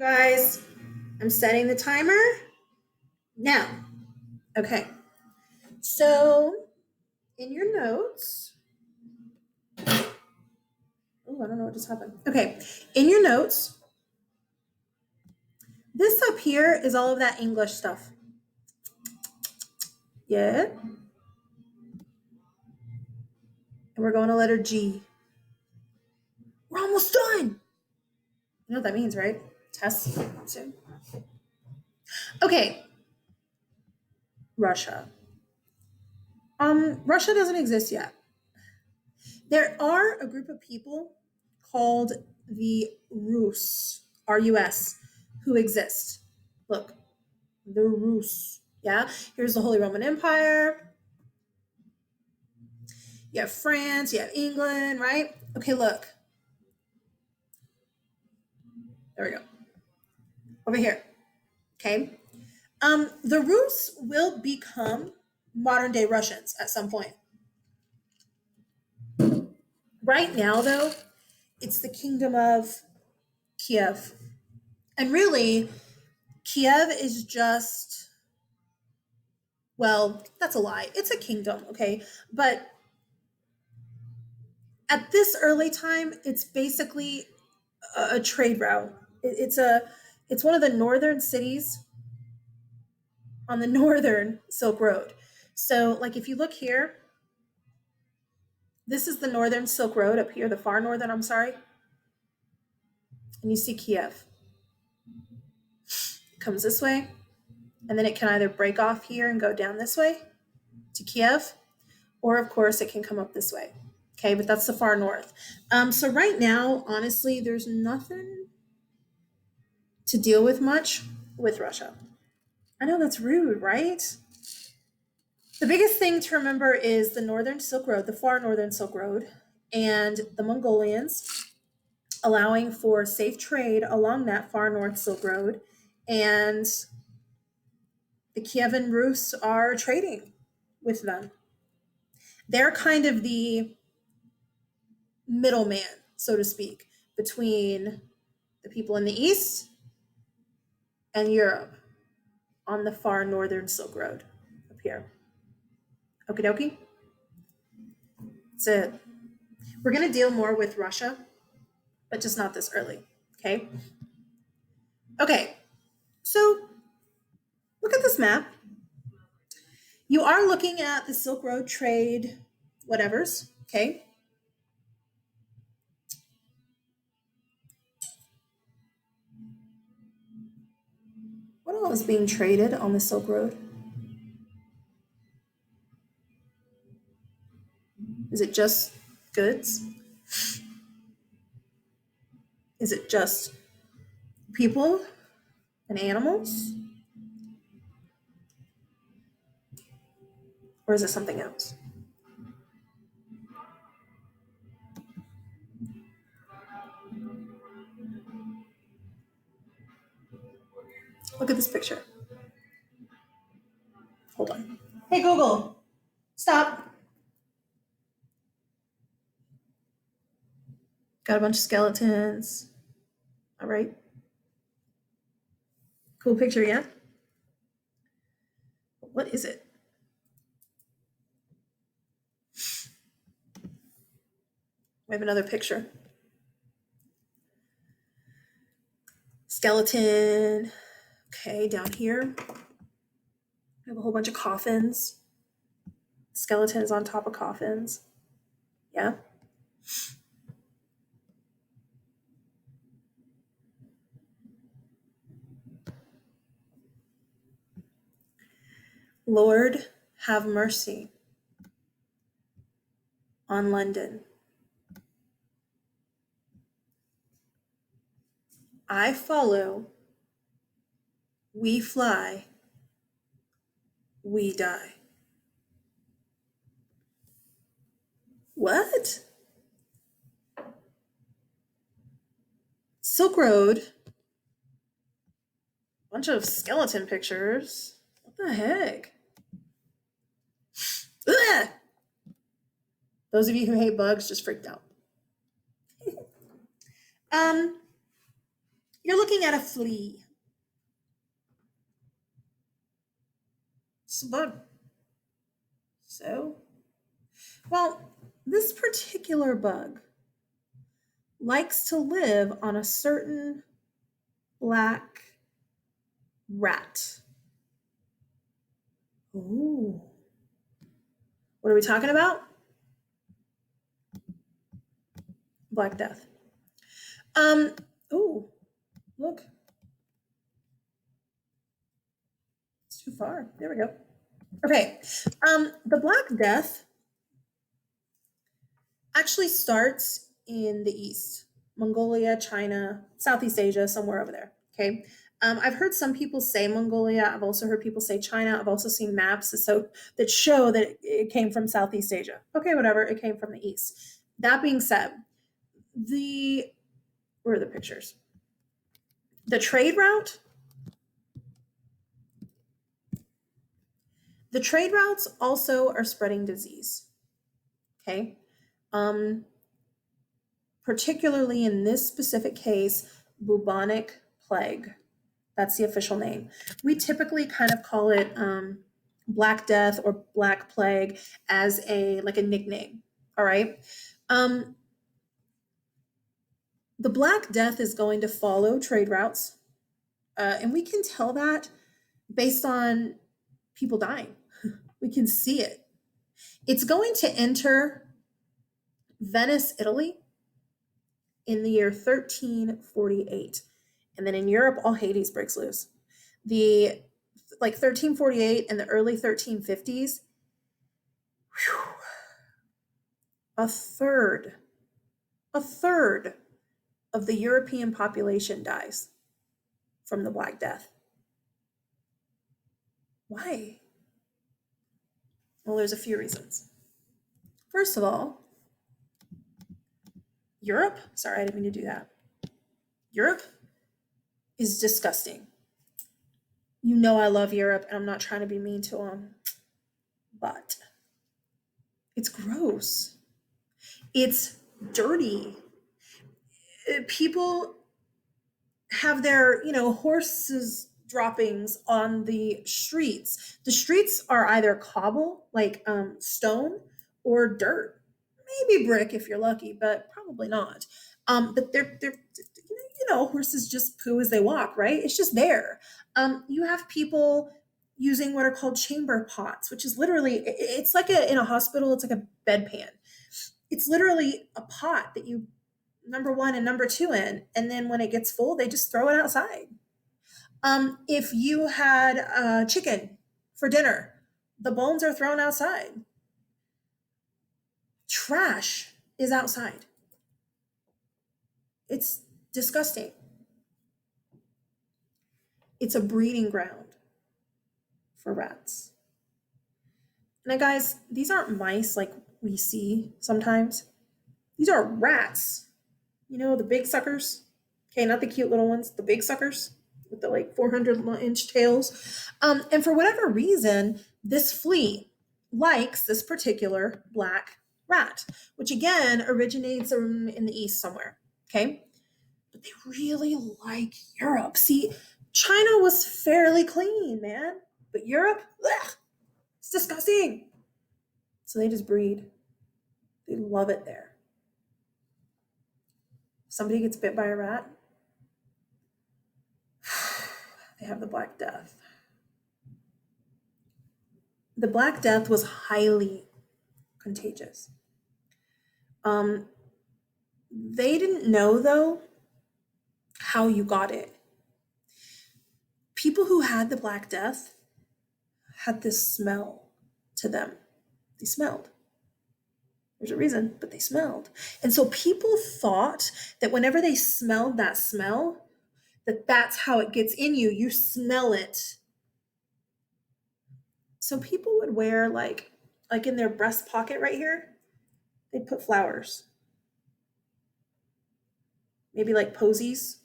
guys, I'm setting the timer now. Okay, so in your notes, oh, I don't know what just happened. Okay, in your notes, this up here is all of that English stuff. Yeah. And we're going to letter G. We're almost done. You know what that means, right? Test soon. Okay, Russia. Russia doesn't exist yet. There are a group of people called the Rus, R-U-S, who exist. Look, the Rus. Yeah, here's the Holy Roman Empire. You have France, you have England, right? Okay, look. There we go. Over here. Okay. The Rus will become modern day Russians at some point. Right now, though, it's the kingdom of Kiev. And really, Kiev is just, well, that's a lie. It's a kingdom, okay? But at this early time, it's basically a trade route. It's one of the northern cities on the northern Silk Road. So, like, if you look here, this is the northern Silk Road up here, the far northern, I'm sorry. And you see Kiev. It comes this way, and then it can either break off here and go down this way to Kiev, or of course, it can come up this way. Okay, but that's the far north. So, right now, honestly, there's nothing to deal with much with Russia. I know that's rude, right? The biggest thing to remember is the Northern Silk Road, the far Northern Silk Road, and the Mongolians allowing for safe trade along that far North Silk Road. And the Kievan Rus are trading with them. They're kind of the middleman, so to speak, between the people in the East and Europe on the far Northern Silk Road up here. Okie dokie? That's it. We're going to deal more with Russia, but just not this early. Okay? Okay, so look at this map. You are looking at the Silk Road trade, whatevers. Okay? What all is being traded on the Silk Road? Is it just goods? Is it just people and animals? Or is it something else? Look at this picture. Hold on. Hey, Google, stop. Got a bunch of skeletons. All right. Cool picture, yeah? What is it? We have another picture. Skeleton. Okay, down here. We have a whole bunch of coffins. Skeletons on top of coffins. Yeah. Lord, have mercy on London. I follow. We fly. We die. What? Silk Road. Bunch of skeleton pictures. What the heck? Ugh! Those of you who hate bugs just freaked out. You're looking at a flea. It's a bug. So, well, this particular bug likes to live on a certain black rat. Ooh. What are we talking about? Black Death. Um, ooh, look. It's too far. There we go. Okay. The Black Death actually starts in the East, Mongolia, China, Southeast Asia, somewhere over there. Okay. I've heard some people say Mongolia. I've also heard people say China. I've also seen maps that show that it came from Southeast Asia. Okay, whatever. It came from the East. That being said, where are the pictures? The trade route. The trade routes also are spreading disease. Okay. Particularly in this specific case, bubonic plague. That's the official name. We typically kind of call it Black Death or Black Plague as a nickname. All right. The Black Death is going to follow trade routes, and we can tell that based on people dying. We can see it. It's going to enter Venice, Italy in the year 1348. And then in Europe, all Hades breaks loose. The 1348 and the early 1350s, whew, a third of the European population dies from the Black Death. Why? Well, there's a few reasons. First of all, Europe, sorry, I didn't mean to do that. Europe is disgusting. You know I love Europe, and I'm not trying to be mean to them, but it's gross. It's dirty. People have their, horses droppings on the streets. The streets are either cobble, stone, or dirt. Maybe brick if you're lucky, but probably not. But they're horses just poo as they walk, right? It's just there. You have people using what are called chamber pots, which is literally it's like in a hospital, it's like a bedpan. It's literally a pot that you number one and number two in, and then when it gets full, they just throw it outside. If you had chicken for dinner, the bones are thrown outside. Trash is outside. It's disgusting. It's a breeding ground for rats. Now, guys, these aren't mice like we see sometimes. These are rats. You know, the big suckers. Okay, not the cute little ones, the big suckers with the 400-inch tails. And for whatever reason, this flea likes this particular black rat, which again originates in the East somewhere. Okay. But they really like Europe. See, China was fairly clean, man. But Europe, ugh, it's disgusting. So they just breed. They love it there. Somebody gets bit by a rat, they have the Black Death. The Black Death was highly contagious. They didn't know, though, how you got it. People who had the Black Death had this smell to them. They smelled. There's a reason, but they smelled. And so people thought that whenever they smelled that smell, that's how it gets in you. You smell it. So people would wear like in their breast pocket right here, they'd put flowers. Maybe like posies.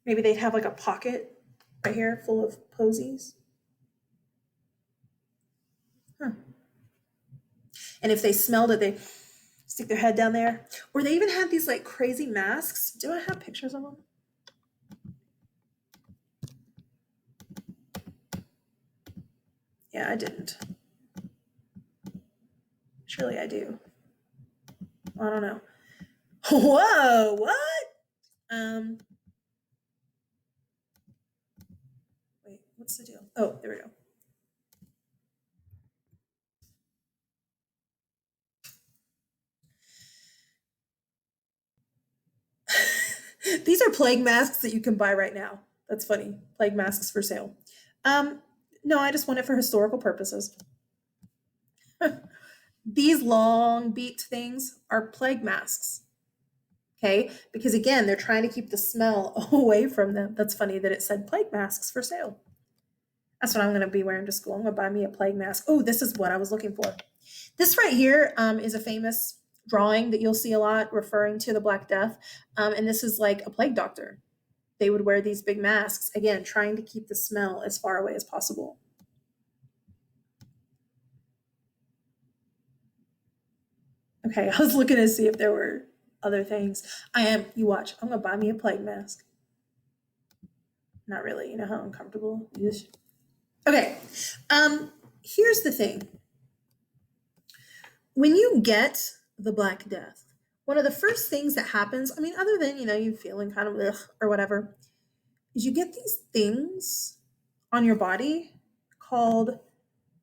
Maybe they'd have like a pocket right here full of posies. Huh. And if they smelled it, they stick their head down there. Or they even had these crazy masks. Do I have pictures of them? Yeah, I didn't. Surely I do. I don't know. Whoa, what? Um, wait, what's the deal? Oh, there we go. These are plague masks that you can buy right now. That's funny. Plague masks for sale. Um, no, I just want it for historical purposes. These long beaked things are plague masks. Okay, because again, they're trying to keep the smell away from them. That's funny that it said plague masks for sale. That's what I'm going to be wearing to school. I'm going to buy me a plague mask. Oh, this is what I was looking for. This right here is a famous drawing that you'll see a lot referring to the Black Death. And this is like a plague doctor. They would wear these big masks, again, trying to keep the smell as far away as possible. Okay, I was looking to see if there were other things. You watch, I'm going to buy me a plague mask. Not really, you know how uncomfortable it is. Okay, here's the thing. When you get the Black Death, one of the first things that happens, I mean, other than, you feeling kind of ugh or whatever, is you get these things on your body called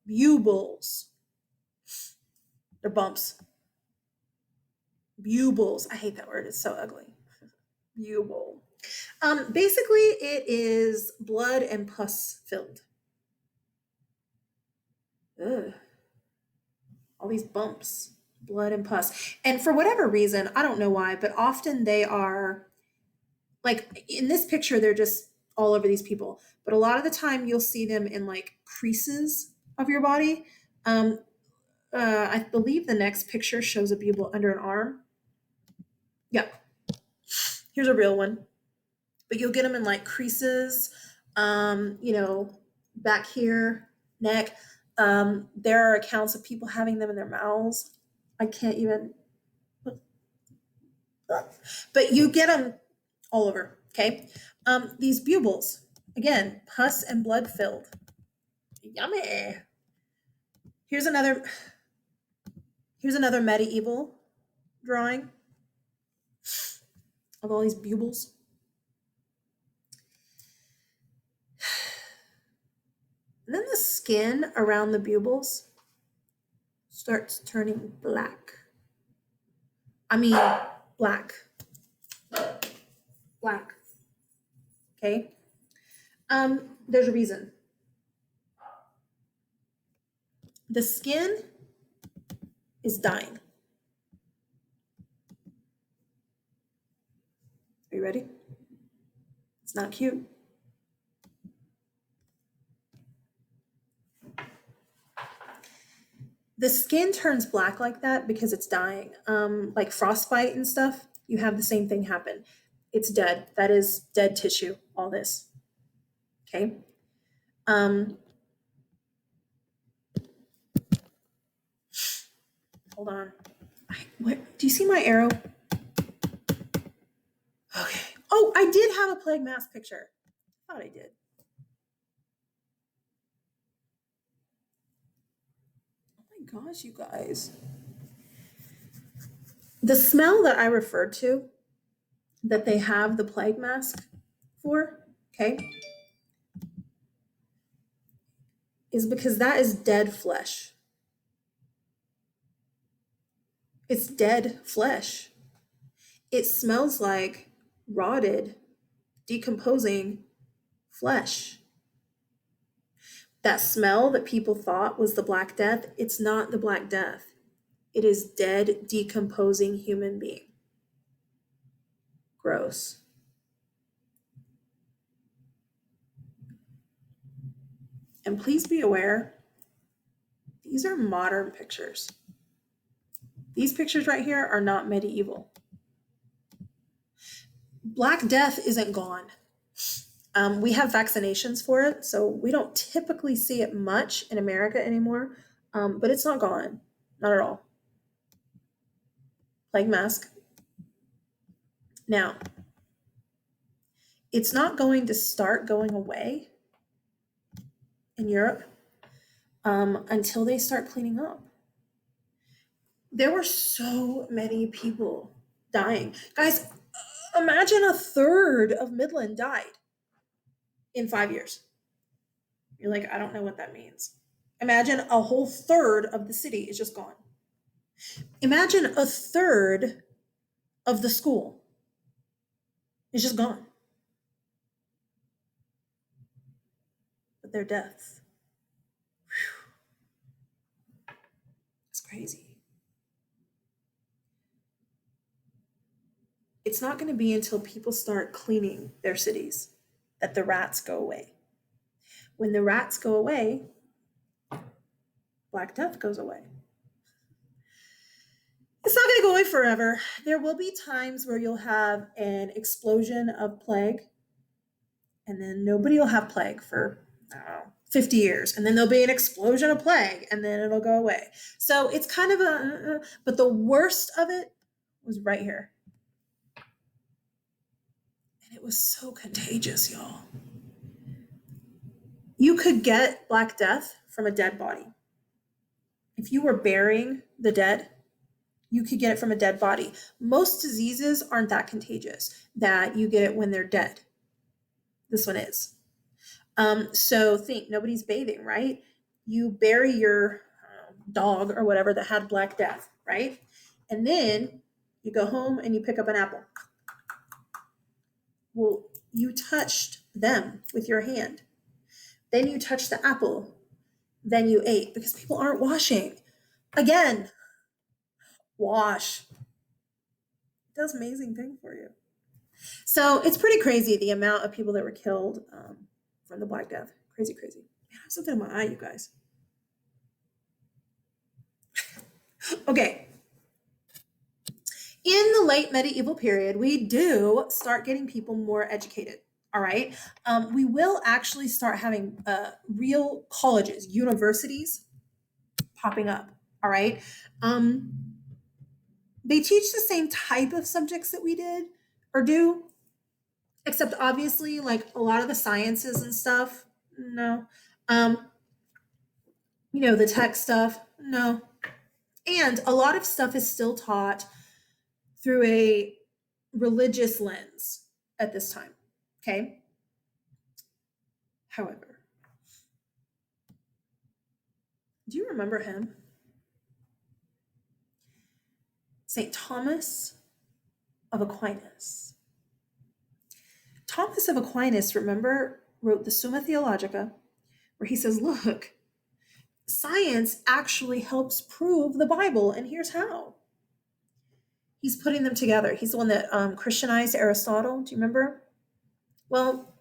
buboles. They're bumps. Buboles. I hate that word. It's so ugly. Bubole. Basically, it is blood and pus filled. Ugh. All these bumps, blood and pus. And for whatever reason, I don't know why, but often they are like in this picture, they're just all over these people. But a lot of the time, you'll see them in like creases of your body. Um, I believe the next picture shows a bubble under an arm. Yep, here's a real one. But you'll get them in like creases, you know, back here, neck. There are accounts of people having them in their mouths. I can't even, but you get them all over. Okay. These buboles, again, pus and blood filled. Yummy. Here's another. Here's another medieval drawing of all these buboles. And then the skin around the buboles starts turning black. I mean, black. Black. Okay? There's a reason. The skin is dying. Are you ready? It's not cute. The skin turns black like that because it's dying. Like frostbite and stuff, you have the same thing happen. It's dead. That is dead tissue, all this. Okay? Um, hold on. Do you see my arrow? Okay. Oh, I did have a plague mask picture. I thought I did. Oh my gosh, you guys. The smell that I referred to that they have the plague mask for, okay, is because that is dead flesh. It's dead flesh. It smells like rotted, decomposing flesh. That smell that people thought was the Black Death, it's not the Black Death. It is dead, decomposing human being. Gross. And please be aware, these are modern pictures. These pictures right here are not medieval. Black Death isn't gone. We have vaccinations for it, so we don't typically see it much in America anymore, but it's not gone. Not at all. Plague mask. Now, it's not going to start going away in Europe until they start cleaning up. There were so many people dying. Guys, imagine a third of Midland died in 5 years. You're like, I don't know what that means. Imagine a whole third of the city is just gone. Imagine a third of the school is just gone. But their deaths. Whew. It's crazy. It's not going to be until people start cleaning their cities that the rats go away. When the rats go away, Black Death goes away. It's not going to go away forever. There will be times where you'll have an explosion of plague, and then nobody will have plague for, I don't know, 50 years. And then there'll be an explosion of plague, and then it'll go away. So it's kind of but the worst of it was right here. And it was so contagious, y'all. You could get Black Death from a dead body. If you were burying the dead, you could get it from a dead body. Most diseases aren't that contagious, that you get it when they're dead. This one is. So think, nobody's bathing, right? You bury your dog or whatever that had Black Death, right? And then you go home and you pick up an apple. Well, you touched them with your hand. Then you touched the apple. Then you ate, because people aren't washing. Again, wash. It does amazing thing for you. So it's pretty crazy, the amount of people that were killed from the Black Death. Crazy, crazy. Man, I have something in my eye, you guys. Okay. In the late medieval period, we do start getting people more educated. All right. We will actually start having real colleges, universities popping up. All right. They teach the same type of subjects that we did or do, except obviously like a lot of the sciences and stuff. No. The tech stuff. No. And a lot of stuff is still taught through a religious lens at this time. Okay. However, do you remember him? St. Thomas of Aquinas. Thomas of Aquinas, remember, wrote the Summa Theologica, where he says, look, science actually helps prove the Bible, and here's how. He's putting them together. He's the one that Christianized Aristotle. Do you remember? Well,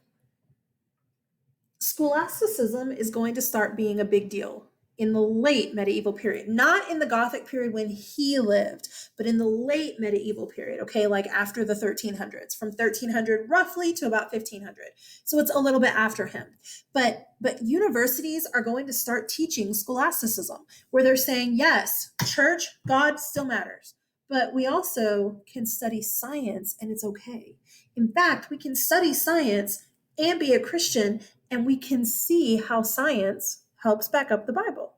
scholasticism is going to start being a big deal in the late medieval period, not in the Gothic period when he lived, but in the late medieval period, okay, like after the 1300s, from 1300 roughly to about 1500. So it's a little bit after him. But universities are going to start teaching scholasticism, where they're saying, yes, church, God still matters, but we also can study science and it's okay. In fact, we can study science and be a Christian, and we can see how science helps back up the Bible.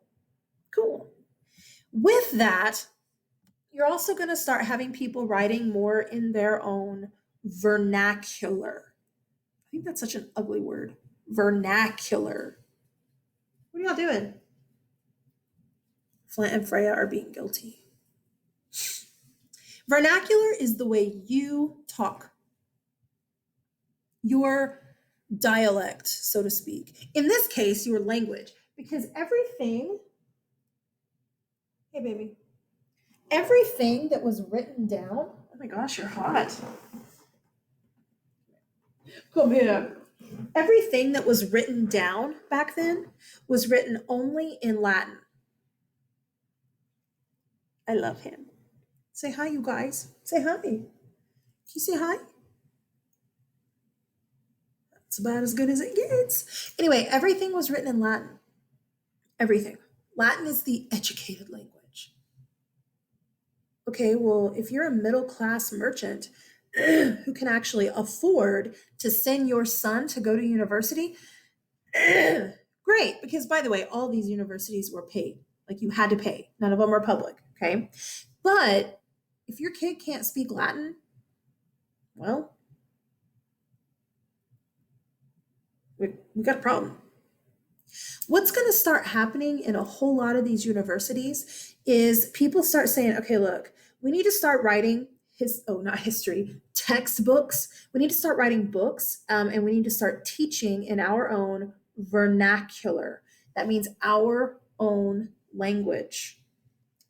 Cool. With that, you're also going to start having people writing more in their own vernacular. I think that's such an ugly word. Vernacular. What are y'all doing? Flint and Freya are being guilty. Vernacular is the way you talk. Your dialect, so to speak. In this case, your language. Because everything, hey baby, everything that was written down, oh my gosh, you're hot. Come here. Everything that was written down back then was written only in Latin. I love him. Say hi, you guys. Say hi. Can you say hi? It's about as good as it gets. Anyway, everything was written in Latin. Everything. Latin is the educated language. Okay, well, if you're a middle-class merchant who can actually afford to send your son to go to university, great. great, because by the way, all these universities were paid. Like you had to pay. None of them were public, okay? But if your kid can't speak Latin, well, we got a problem. What's going to start happening in a whole lot of these universities is people start saying, okay, look, we need to start writing not history, textbooks. We need to start writing books, and we need to start teaching in our own vernacular. That means our own language.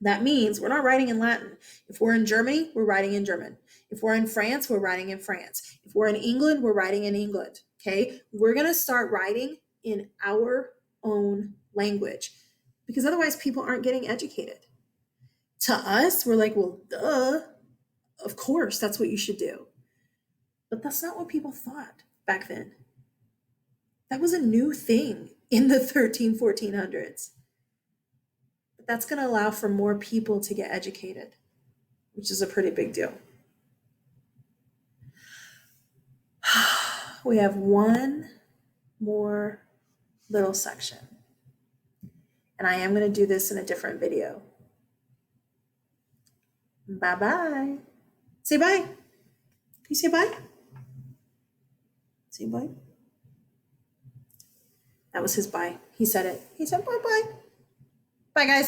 That means we're not writing in Latin. If we're in Germany, we're writing in German. If we're in France, we're writing in France. If we're in England, we're writing in England. Okay? We're going to start writing in our own language because otherwise people aren't getting educated. To us, we're like, well, duh. Of course, that's what you should do. But that's not what people thought back then. That was a new thing in the 1400s. But that's going to allow for more people to get educated, which is a pretty big deal. We have one more little section. And I am going to do this in a different video. Bye-bye. Say bye. Can you say bye? Say bye. That was his bye. He said it. He said bye-bye. Bye, guys.